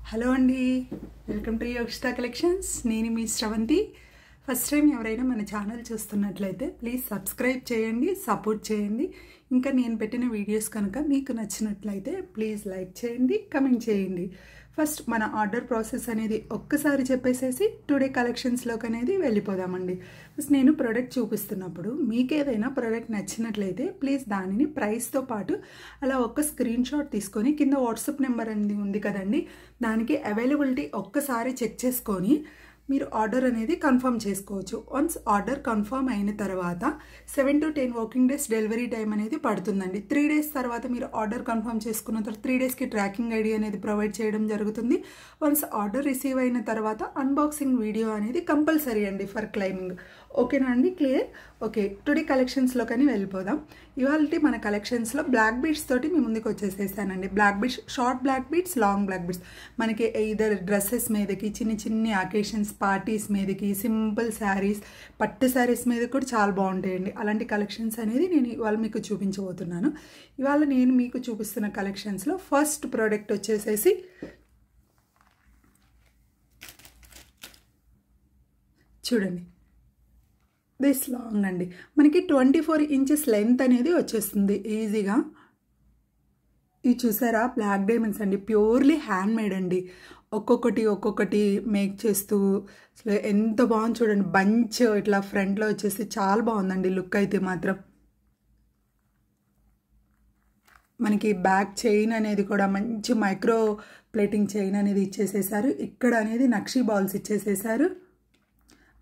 Hello అండి, welcome to యోగిష్తా collections. నేను మీ Sravanthi. First time ఎవరైనా మన ఛానల్ చూస్తున్నట్లయితే ప్లీజ్ సబ్స్క్రైబ్ చేయండి, సపోర్ట్ చేయండి. ఇంకా నేను పెట్టిన వీడియోస్ కనుక మీకు నచ్చినట్లయితే ప్లీజ్ లైక్ చేయండి, కమెంట్ చేయండి. ఫస్ట్ మన ఆర్డర్ ప్రాసెస్ అనేది ఒక్కసారి చెప్పేసేసి టుడే కలెక్షన్స్లోకి అనేది వెళ్ళిపోదామండి. ఫస్ట్ నేను ప్రోడక్ట్ చూపిస్తున్నప్పుడు మీకు ఏదైనా ప్రోడక్ట్ నచ్చినట్లయితే ప్లీజ్ దానిని ప్రైస్తో పాటు అలా ఒక్క స్క్రీన్ షాట్ తీసుకొని కింద వాట్సాప్ నెంబర్ అనేది ఉంది కదండి, దానికి అవైలబిలిటీ ఒక్కసారి చెక్ చేసుకొని మీరు ఆర్డర్ అనేది కన్ఫర్మ్ చేసుకోవచ్చు. వన్స్ ఆర్డర్ కన్ఫర్మ్ అయిన తర్వాత 7 to 10 working days delivery time అనేది పడుతుందండి. 3 days తర్వాత మీరు ఆర్డర్ కన్ఫర్మ్ చేసుకున్న తర్వాత 3 daysకి ట్రాకింగ్ ఐడి అనేది ప్రొవైడ్ చేయడం జరుగుతుంది. వన్స్ ఆర్డర్ రిసీవ్ అయిన తర్వాత అన్బాక్సింగ్ వీడియో అనేది కంపల్సరీ అండి ఫర్ క్లైమింగ్. ఓకేనా అండి, క్లియర్? ఓకే, టుడే కలెక్షన్స్లో కానీ వెళ్ళిపోదాం. ఇవాళ మన కలెక్షన్స్లో బ్లాక్ బీడ్స్ తోటి మీ ముందుకు వచ్చేసేసానండి. Black beads, short black beads, long black beads, మనకి ఇదర్ డ్రెస్సెస్ మీదకి, చిన్న చిన్ని అకేషన్స్, పార్టీస్ మీదకి, సింపుల్ శారీస్, పట్టు శారీస్ మీద కూడా చాలా బాగుంటాయండి. అలాంటి కలెక్షన్స్ అనేది నేను ఇవాళ మీకు చూపించబోతున్నాను. ఇవాళ నేను మీకు చూపిస్తున్న కలెక్షన్స్లో ఫస్ట్ ప్రోడక్ట్ వచ్చేసేసి చూడండి, దిస్ లాంగ్ అండి. మనకి 24 inches లెంత్ అనేది వచ్చేస్తుంది ఈజీగా. ఇది చూసారా, బ్లాక్ డైమండ్స్ అండి, ప్యూర్లీ హ్యాండ్ మేడ్ అండి. ఒక్కొక్కటి మేక్ చేస్తూ అసలు ఎంత బాగుంది చూడండి. బంచ్ ఇట్లా ఫ్రంట్లో వచ్చేసి చాలా బాగుందండి లుక్ అయితే మాత్రం. మనకి బ్యాక్ చైన్ అనేది కూడా మంచి మైక్రో ప్లేటింగ్ చైన్ అనేది ఇచ్చేసేసారు. ఇక్కడ అనేది నక్షీ బాల్స్ ఇచ్చేసేసారు.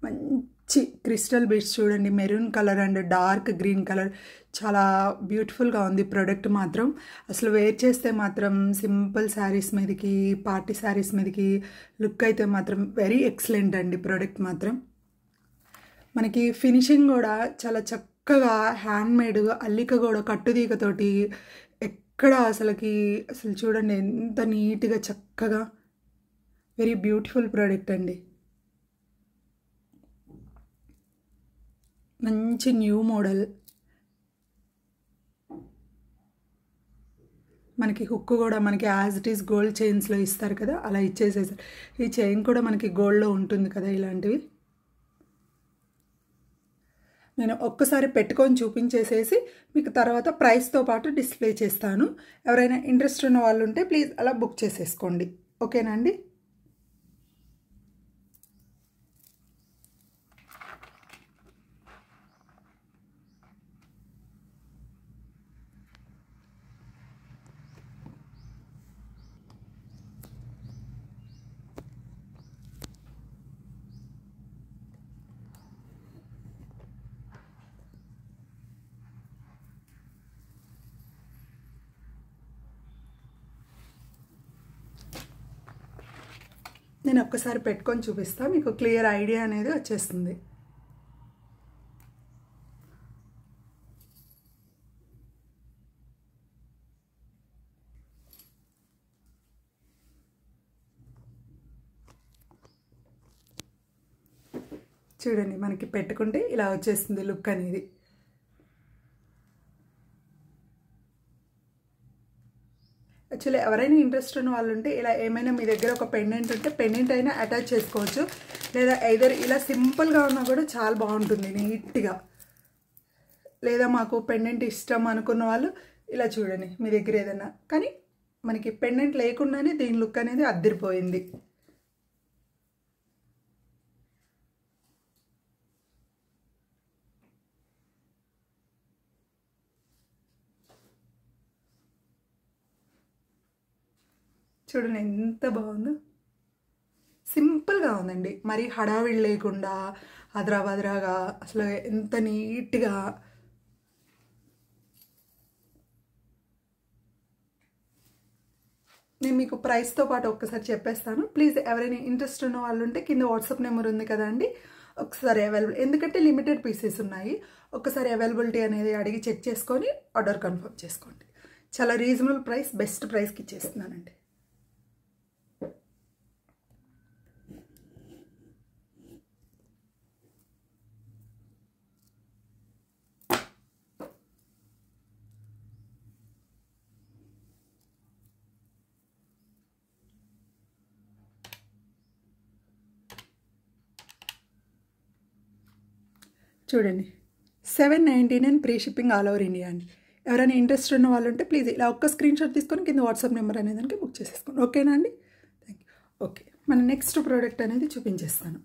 మంచి క్రిస్టల్ బీడ్స్ చూడండి, maroon colour and dark green colour, చాలా బ్యూటిఫుల్గా ఉంది ప్రోడక్ట్ మాత్రం. అసలు వేర్ చేస్తే మాత్రం సింపుల్ శారీస్ మీదకి, పార్టీ శారీస్ మీదకి లుక్ అయితే మాత్రం వెరీ ఎక్సలెంట్ అండి ప్రోడక్ట్ మాత్రం. మనకి ఫినిషింగ్ కూడా చాలా చక్కగా హ్యాండ్ మేడ్, అల్లిక కూడా కట్టుదీకతోటి ఎక్కడ అసలు చూడండి ఎంత నీట్గా చక్కగా, వెరీ బ్యూటిఫుల్ ప్రోడక్ట్ అండి. మంచి న్యూ మోడల్. మనకి హుక్ కూడా మనకి యాజ్ ఇట్ ఈస్ గోల్డ్ చైన్స్లో ఇస్తారు కదా, అలా ఇచ్చేసేసారు. ఈ చైన్ కూడా మనకి గోల్డ్లో ఉంటుంది కదా ఇలాంటివి. నేను ఒక్కసారి పెట్టుకొని చూపించేసేసి మీకు తర్వాత ప్రైస్తో పాటు డిస్ప్లే చేస్తాను. ఎవరైనా ఇంట్రెస్ట్ ఉన్న వాళ్ళు ఉంటే ప్లీజ్ అలా బుక్ చేసేసుకోండి. ఓకేనా అండి? నేను ఒక్కసారి పెట్టుకొని చూపిస్తాను, మీకు క్లియర్ ఐడియా అనేది వచ్చేస్తుంది. చూడండి, మనకి పెట్టుకుంటే ఇలా వచ్చేస్తుంది లుక్ అనేది. యాక్చువల్లీ ఎవరైనా ఇంట్రెస్ట్ ఉన్న వాళ్ళు ఉంటే ఇలా ఏమైనా మీ దగ్గర ఒక పెండెంట్ ఉంటే పెండెంట్ అయినా అటాచ్ చేసుకోవచ్చు, లేదా ఐదర్ ఇలా సింపుల్గా ఉన్నా కూడా చాలా బాగుంటుంది నీట్గా. లేదా మాకు పెండెంట్ ఇష్టం అనుకున్న వాళ్ళు ఇలా చూడండి, మీ దగ్గర ఏదైనా. కానీ మనకి పెండెంట్ లేకుండానే దీని లుక్ అనేది అద్దరిపోయింది. చూడండి ఎంత బాగుందో, సింపుల్గా ఉందండి, మరి హడావిడి లేకుండా అదరాబదరాగా అసలు ఎంత నీట్గా. నేను మీకు ప్రైస్తో పాటు ఒక్కసారి చెప్పేస్తాను. ప్లీజ్ ఎవరైనా ఇంట్రెస్ట్ ఉన్న వాళ్ళు ఉంటే కింద వాట్సాప్ నెంబర్ ఉంది కదా అండి, ఒకసారి అవైలబుల్, ఎందుకంటే లిమిటెడ్ పీసెస్ ఉన్నాయి. ఒకసారి అవైలబిలిటీ అనేది అడిగి చెక్ చేసుకొని ఆర్డర్ కన్ఫర్మ్ చేసుకోండి. చాలా రీజనబుల్ ప్రైస్, బెస్ట్ ప్రైస్కి ఇచ్చేస్తున్నానండి. చూడండి 799 free shipping all over India అండి. ఎవరైనా ఇంట్రెస్ట్ ఉన్న వాళ్ళు ఉంటే ప్లీజ్ ఇలా ఒక్క స్క్రీన్ షాట్ తీసుకొని కింద వాట్సాప్ నెంబర్ అనేది దానికి బుక్ చేసేసుకోండి. ఓకేనా అండి? Thank you. ఓకే, మన నెక్స్ట్ ప్రోడక్ట్ అనేది చూపించేస్తాను.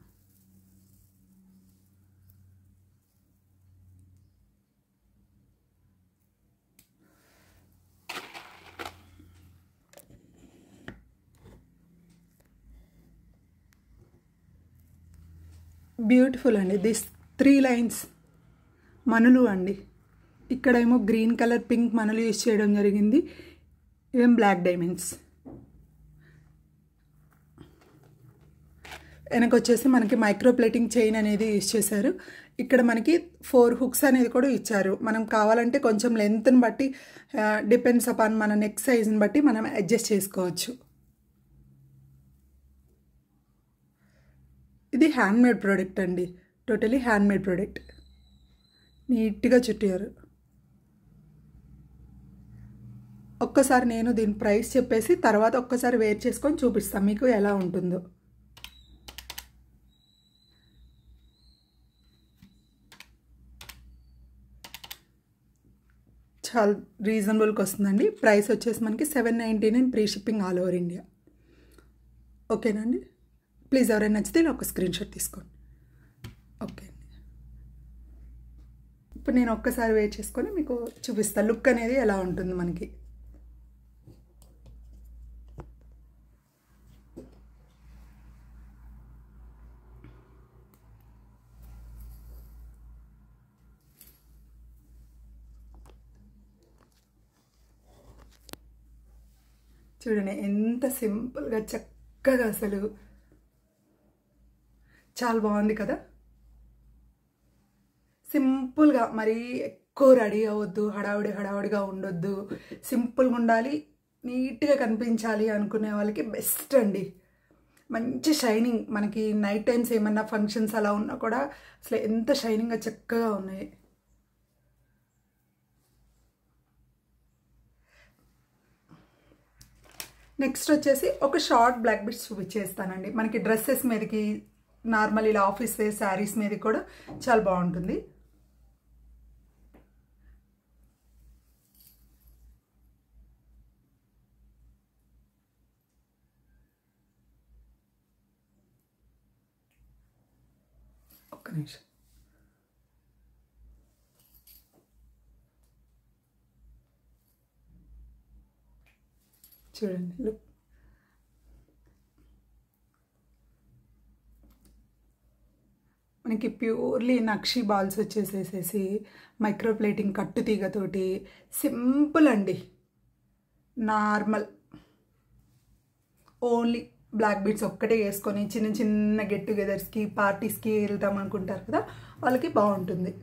బ్యూటిఫుల్ అండి. దిస్ 3 లైన్స్ మనులు అండి. ఇక్కడేమో గ్రీన్ కలర్ పింక్ మనులు యూజ్ చేయడం జరిగింది. ఇవేం బ్లాక్ డైమండ్స్. వెనకొచ్చేసి మనకి మైక్రో ప్లేటింగ్ చైన్ అనేది యూజ్ చేశారు. ఇక్కడ మనకి 4 హుక్స్ అనేది కూడా ఇచ్చారు. మనం కావాలంటే కొంచెం లెంత్ని బట్టి డిపెండ్స్ అపాన్ మన నెక్ సైజ్ని బట్టి మనం అడ్జస్ట్ చేసుకోవచ్చు. ఇది హ్యాండ్మేడ్ ప్రోడక్ట్ అండి. Totally handmade product. నీట్గా చుట్టారు. ఒక్కసారి నేను దీని ప్రైస్ చెప్పేసి తర్వాత ఒక్కసారి వేర్ చేసుకొని చూపిస్తాను మీకు ఎలా ఉంటుందో. చాలా రీజనబుల్కి వస్తుందండి. ప్రైస్ వచ్చేసి మనకి 799 free shipping all over India. ఓకేనా అండి? ప్లీజ్ ఎవరైనా నచ్చితే ఇలా ఒక స్క్రీన్ షాట్ తీసుకోండి. ఓకే అండి, ఇప్పుడు నేను ఒక్కసారి వెయిట్ చేసుకొని మీకు చూపిస్తాను లుక్ అనేది ఎలా ఉంటుంది మనకి. చూడండి ఎంత సింపుల్గా చక్కగా అసలు చాలా బాగుంది కదా. సింపుల్గా మరీ ఎక్కువ రెడీ అవ్వద్దు, హడావుడిగా ఉండొద్దు, సింపుల్గా ఉండాలి, నీట్గా కనిపించాలి అనుకునే వాళ్ళకి బెస్ట్ అండి. మంచి షైనింగ్, మనకి నైట్ టైమ్స్ ఏమన్నా ఫంక్షన్స్ అలా ఉన్నా కూడా అసలు ఎంత షైనింగ్గా చక్కగా ఉన్నాయి. నెక్స్ట్ వచ్చేసి ఒక షార్ట్ బ్లాక్ బిట్స్ చూపించేస్తానండి. మనకి డ్రెస్సెస్ మీదకి, నార్మల్ ఇలా ఆఫీస్ వేర్ శారీస్ మీద కూడా చాలా బాగుంటుంది. ఒక్క నిమిషం. చూడండి లుక్. మనకి ప్యూర్లీ నక్షి బాల్స్ వచ్చేసేసేసి మైక్రో ప్లేటింగ్ కట్టు తీగతోటి సింపుల్ అండి. నార్మల్ ఓన్లీ బ్లాక్ బీడ్స్ ఒక్కటే వేసుకొని చిన్న చిన్న గెట్ టుగెదర్స్కి పార్టీస్కి వెళ్తాం అనుకుంటారు కదా, వాళ్ళకి బాగుంటుంది.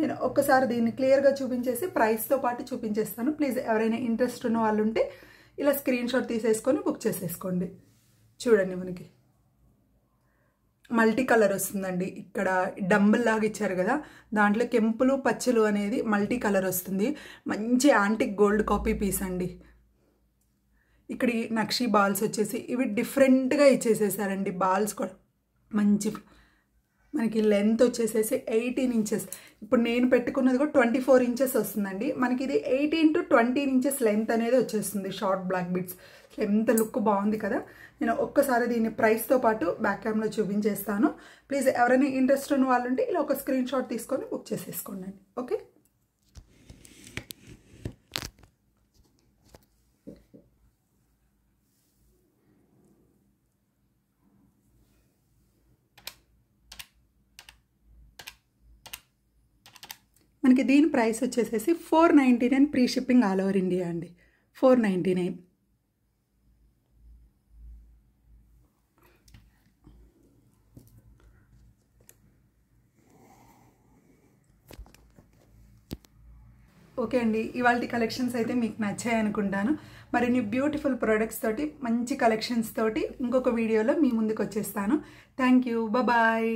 నేను ఒక్కసారి దీన్ని క్లియర్గా చూపించేసి ప్రైస్తో పాటు చూపించేస్తాను. ప్లీజ్ ఎవరైనా ఇంట్రెస్ట్ ఉన్న వాళ్ళు ఉంటే ఇలా స్క్రీన్ షాట్ తీసేసుకొని బుక్ చేసేసుకోండి. చూడండి మనకి మల్టీ కలర్ వస్తుందండి. ఇక్కడ డంబుల్ లాగా ఇచ్చారు కదా, దాంట్లో కెంపులు పచ్చలు అనేది మల్టీ కలర్ వస్తుంది. మంచి యాంటిక్ గోల్డ్ కాపీ పీస్ అండి. ఇక్కడ ఈ నక్షి బాల్స్ వచ్చేసి ఇవి డిఫరెంట్గా ఇచ్చేసేసారండి. బాల్స్ కూడా మంచి మనకి లెంత్ వచ్చేసేసి 18 ఇంచెస్. ఇప్పుడు నేను పెట్టుకున్నది కూడా 24 ఇంచెస్ వస్తుందండి. మనకి ఇది 18 to 20 ఇంచెస్ లెంత్ అనేది వచ్చేస్తుంది షార్ట్ బ్లాక్ బిట్స్. ఎంత లుక్ బాగుంది కదా. నేను ఒక్కసారి దీన్ని ప్రైస్తో పాటు బ్యాక్ క్యామ్లో చూపించేస్తాను. ప్లీజ్ ఎవరైనా ఇంట్రెస్ట్ ఉన్న వాళ్ళు ఉంటే ఇలా ఒక స్క్రీన్ షాట్ తీసుకొని బుక్ చేసేసుకోండి. ఓకే, మనకి దీని ప్రైస్ వచ్చేసేసి 499 free shipping all over India అండి. 499. ఓకే అండి, ఇవాళ కలెక్షన్స్ అయితే మీకు నచ్చాయి అనుకుంటాను. మరిన్ని బ్యూటిఫుల్ ప్రోడక్ట్స్ తోటి మంచి కలెక్షన్స్ తోటి ఇంకొక వీడియోలో మీ ముందుకు వచ్చేస్తాను. Thank you, bye.